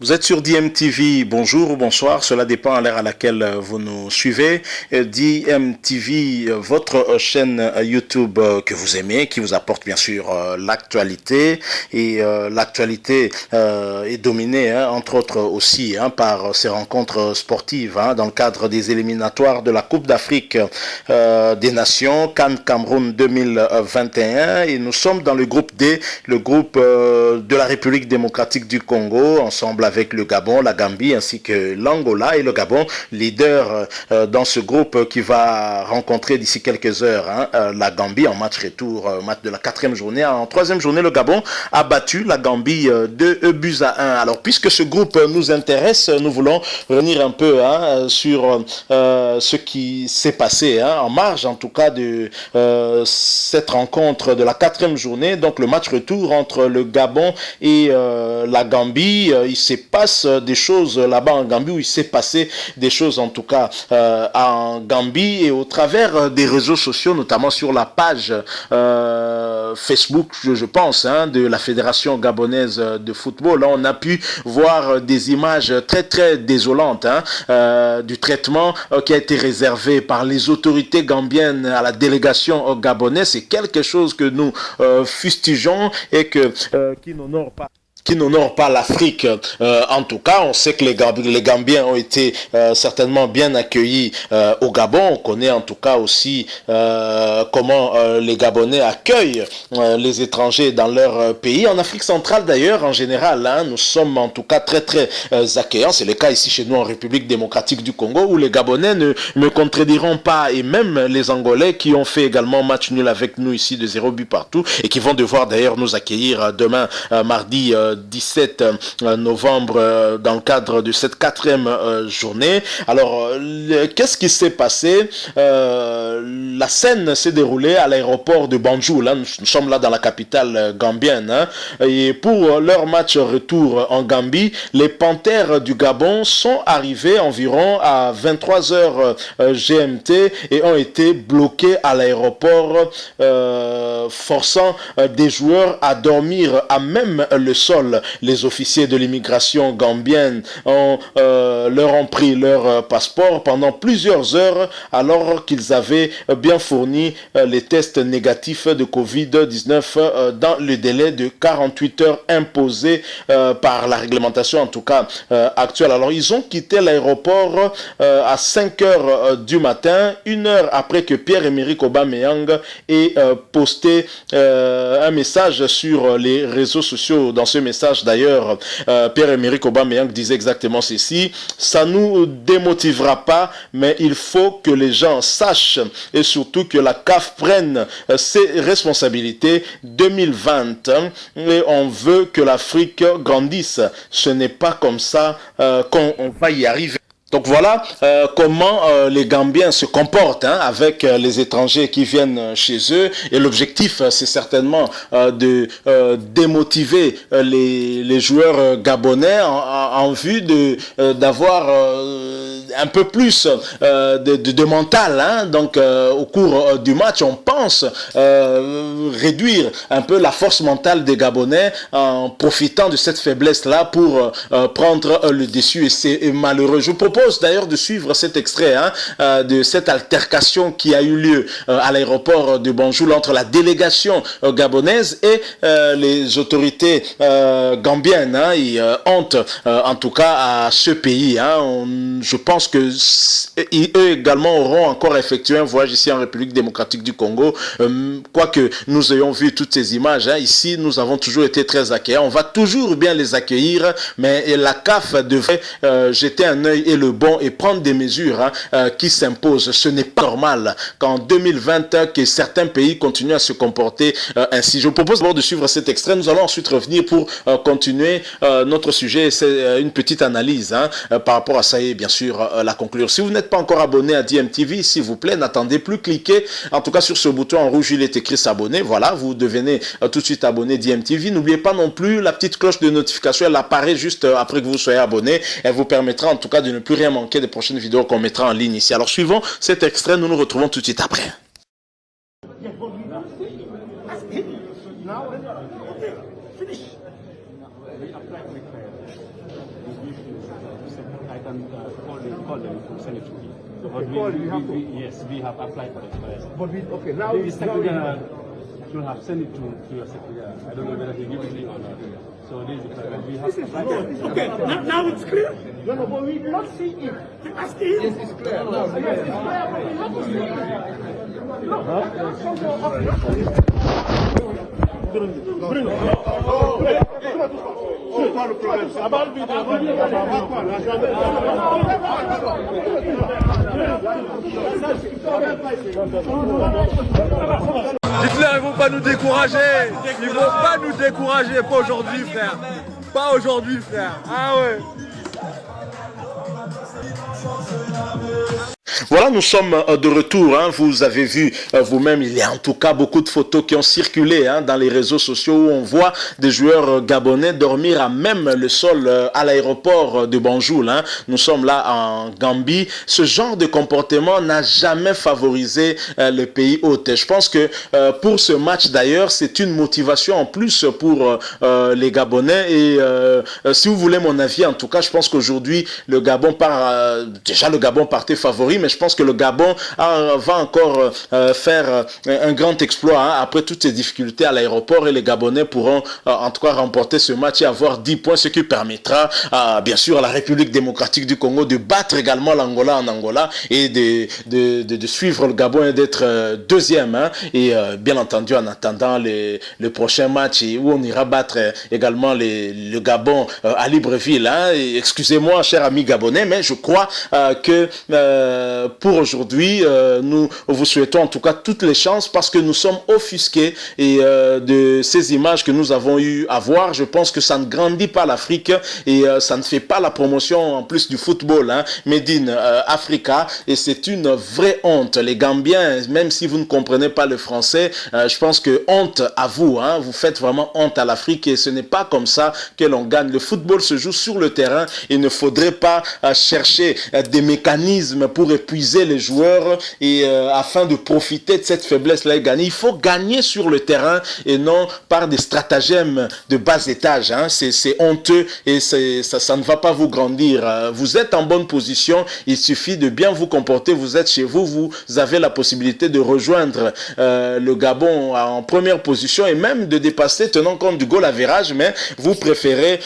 Vous êtes sur DMTV, bonjour ou bonsoir, cela dépend à l'heure à laquelle vous nous suivez. DMTV, votre chaîne YouTube que vous aimez, qui vous apporte bien sûr l'actualité. Et l'actualité est dominée, entre autres aussi, par ces rencontres sportives dans le cadre des éliminatoires de la Coupe d'Afrique des Nations, CAN Cameroun 2021. Et nous sommes dans le groupe D, le groupe de la République démocratique du Congo, ensemble avec le Gabon, la Gambie ainsi que l'Angola, et le Gabon, leader dans ce groupe qui va rencontrer d'ici quelques heures la Gambie en match retour, match de la 4e journée. En 3e journée, le Gabon a battu la Gambie 2-1. Alors, puisque ce groupe nous intéresse, nous voulons revenir un peu sur ce qui s'est passé en marge, en tout cas, de cette rencontre de la 4e journée, donc le match retour entre le Gabon et la Gambie. Il se passe des choses là-bas en Gambie, où il s'est passé des choses en tout cas en Gambie, et au travers des réseaux sociaux, notamment sur la page Facebook, je pense, de la Fédération gabonaise de football. Là, on a pu voir des images très très désolantes du traitement qui a été réservé par les autorités gambiennes à la délégation gabonaise. C'est quelque chose que nous fustigeons et qui n'honore pas l'Afrique. En tout cas, on sait que les Gambiens ont été certainement bien accueillis au Gabon. On connaît en tout cas aussi comment les Gabonais accueillent les étrangers dans leur pays. En Afrique centrale d'ailleurs, en général, nous sommes en tout cas très très accueillants. C'est le cas ici chez nous en République démocratique du Congo, où les Gabonais ne me contrediront pas, et même les Angolais qui ont fait également match nul avec nous ici de 0 but partout, et qui vont devoir d'ailleurs nous accueillir demain mardi 17 novembre dans le cadre de cette 4e journée. Alors, qu'est-ce qui s'est passé? La scène s'est déroulée à l'aéroport de Banjul. Nous sommes là dans la capitale gambienne. Et pour leur match retour en Gambie, les Panthères du Gabon sont arrivés environ à 23h GMT et ont été bloqués à l'aéroport, forçant des joueurs à dormir à même le sol. Les officiers de l'immigration gambienne leur ont pris leur passeport pendant plusieurs heures, alors qu'ils avaient bien fourni les tests négatifs de Covid-19 dans le délai de 48 heures imposé par la réglementation en tout cas actuelle. Alors ils ont quitté l'aéroport à 5 heures du matin, 1 heure après que Pierre-Emerick Aubameyang ait posté un message sur les réseaux sociaux. Dans ce message d'ailleurs, Pierre-Emerick Aubameyang disait exactement ceci: ça nous démotivera pas, mais il faut que les gens sachent et surtout que la CAF prenne ses responsabilités. 2020 et on veut que l'Afrique grandisse. Ce n'est pas comme ça qu'on va y arriver. Donc voilà comment les Gambiens se comportent avec les étrangers qui viennent chez eux, et l'objectif c'est certainement de démotiver les joueurs gabonais en vue d'avoir un peu plus de mental. Donc au cours du match, on pense réduire un peu la force mentale des Gabonais en profitant de cette faiblesse-là pour prendre le dessus, et c'est malheureux. Je vous propose d'ailleurs de suivre cet extrait de cette altercation qui a eu lieu à l'aéroport de Banjul entre la délégation gabonaise et les autorités gambiennes. Ils honte en tout cas à ce pays. Je pense que eux également auront encore effectué un voyage ici en République démocratique du Congo. Quoique nous ayons vu toutes ces images, ici nous avons toujours été très accueillants. On va toujours bien les accueillir, mais la CAF devrait jeter un œil et le bon et prendre des mesures qui s'imposent. Ce n'est pas normal qu'en 2020 que certains pays continuent à se comporter ainsi. Je vous propose d'abord de suivre cet extrait. Nous allons ensuite revenir pour continuer notre sujet. C'est une petite analyse par rapport à ça et bien sûr la conclure. Si vous n'êtes pas encore abonné à DMTV, s'il vous plaît, n'attendez plus, cliquez en tout cas sur ce bouton en rouge, il est écrit s'abonner. Voilà, vous devenez tout de suite abonné DMTV. N'oubliez pas non plus la petite cloche de notification, elle apparaît juste après que vous soyez abonné. Elle vous permettra en tout cas de ne plus rien manquer des prochaines vidéos qu'on mettra en ligne ici. Alors suivons cet extrait, nous nous retrouvons tout de suite après. We apply quick fire. I can call them to send it to me. But yes, we have applied for it. But okay, now the secretary should have sent it to your secretary. I don't know whether he give it to you or not. So this is we have applied. Okay, now it's clear. No, but we do not see it. Ask him. Yes, it's clear. No, yes, it's clear, but we have to see it. Dites-leur, ils vont pas nous décourager. Ils vont pas nous décourager. Pas aujourd'hui, frère. Pas aujourd'hui, frère. Ah ouais. Voilà, nous sommes de retour. Vous avez vu vous-même, il y a en tout cas beaucoup de photos qui ont circulé dans les réseaux sociaux où on voit des joueurs gabonais dormir à même le sol à l'aéroport de Banjul. Nous sommes là en Gambie. Ce genre de comportement n'a jamais favorisé le pays hôte. Je pense que pour ce match d'ailleurs, c'est une motivation en plus pour les Gabonais. Et si vous voulez mon avis, en tout cas, je pense qu'aujourd'hui, le Gabon part... déjà, le Gabon partait favori, mais je pense que le Gabon va encore faire un grand exploit après toutes ces difficultés à l'aéroport, et les Gabonais pourront en tout cas remporter ce match et avoir 10 points, ce qui permettra bien sûr à la République démocratique du Congo de battre également l'Angola en Angola et de suivre le Gabon et d'être deuxième. Et bien entendu, en attendant le prochain match où on ira battre également le Gabon à Libreville. Excusez-moi, chers amis gabonais, mais je crois que pour aujourd'hui, nous vous souhaitons en tout cas toutes les chances, parce que nous sommes offusqués et de ces images que nous avons eu à voir. Je pense que ça ne grandit pas l'Afrique et ça ne fait pas la promotion en plus du football, Made in Africa, et c'est une vraie honte. Les Gambiens, même si vous ne comprenez pas le français, je pense que honte à vous, vous faites vraiment honte à l'Afrique, et ce n'est pas comme ça que l'on gagne. Le football se joue sur le terrain. Il ne faudrait pas chercher des mécanismes pour épuiser les joueurs et afin de profiter de cette faiblesse-là et gagner. Il faut gagner sur le terrain et non par des stratagèmes de bas étage. C'est honteux et ça ne va pas vous grandir. Vous êtes en bonne position, il suffit de bien vous comporter. Vous êtes chez vous, vous avez la possibilité de rejoindre le Gabon en première position et même de dépasser, tenant compte du goal average, mais vous préférez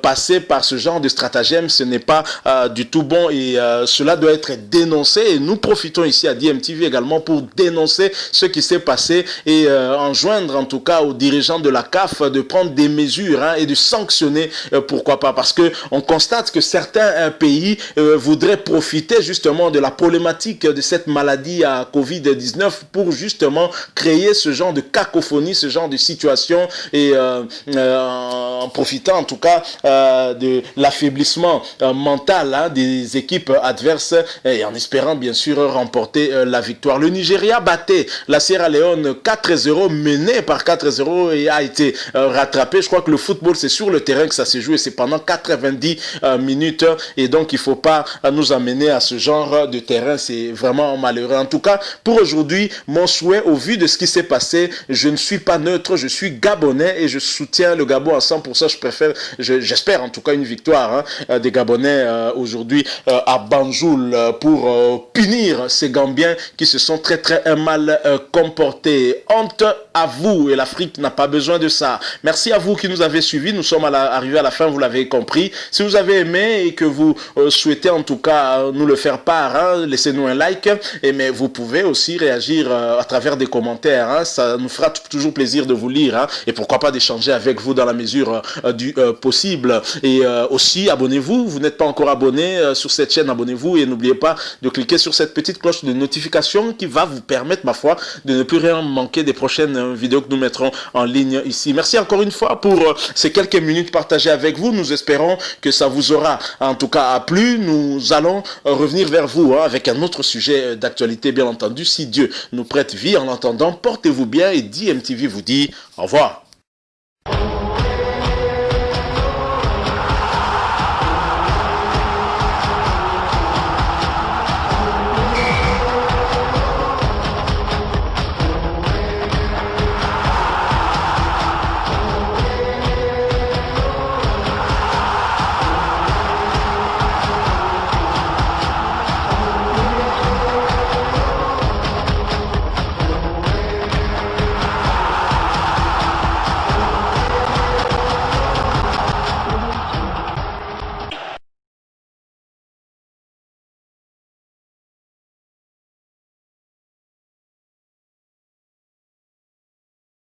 passer par ce genre de stratagème. Ce n'est pas du tout bon et cela doit être dénoncé, et nous profitons ici à DMTV également pour dénoncer ce qui s'est passé et enjoindre en tout cas aux dirigeants de la CAF de prendre des mesures et de sanctionner, pourquoi pas, parce que on constate que certains pays voudraient profiter justement de la problématique de cette maladie à Covid-19 pour justement créer ce genre de cacophonie, ce genre de situation, et en profitant en tout cas de l'affaiblissement mental des équipes adverses, et en espérant bien sûr remporter la victoire. Le Nigeria battait la Sierra Leone 4-0, mené par 4-0 et a été rattrapé. Je crois que le football, c'est sur le terrain que ça s'est joué, c'est pendant 90 minutes, et donc il ne faut pas nous amener à ce genre de terrain, c'est vraiment malheureux. En tout cas, pour aujourd'hui, mon souhait, au vu de ce qui s'est passé, je ne suis pas neutre, je suis gabonais et je soutiens le Gabon à 100%. J'espère en tout cas une victoire des Gabonais aujourd'hui à Banjul pour punir ces Gambiens qui se sont très mal comportés. Honte à vous, et l'Afrique n'a pas besoin de ça. Merci à vous qui nous avez suivis. Nous sommes arrivés à la fin, vous l'avez compris. Si vous avez aimé et que vous souhaitez en tout cas nous le faire part, laissez-nous un like, mais vous pouvez aussi réagir à travers des commentaires. Ça nous fera toujours plaisir de vous lire et pourquoi pas d'échanger avec vous dans la mesure du possible. Et aussi, abonnez-vous. Vous n'êtes pas encore abonné sur cette chaîne, abonnez-vous et n'oubliez pas de cliquer sur cette petite cloche de notification qui va vous permettre, ma foi, de ne plus rien manquer des prochaines vidéos que nous mettrons en ligne ici. Merci encore une fois pour ces quelques minutes partagées avec vous. Nous espérons que ça vous aura en tout cas plu. Nous allons revenir vers vous avec un autre sujet d'actualité, bien entendu, si Dieu nous prête vie. En attendant, portez-vous bien et DMTV vous dit au revoir.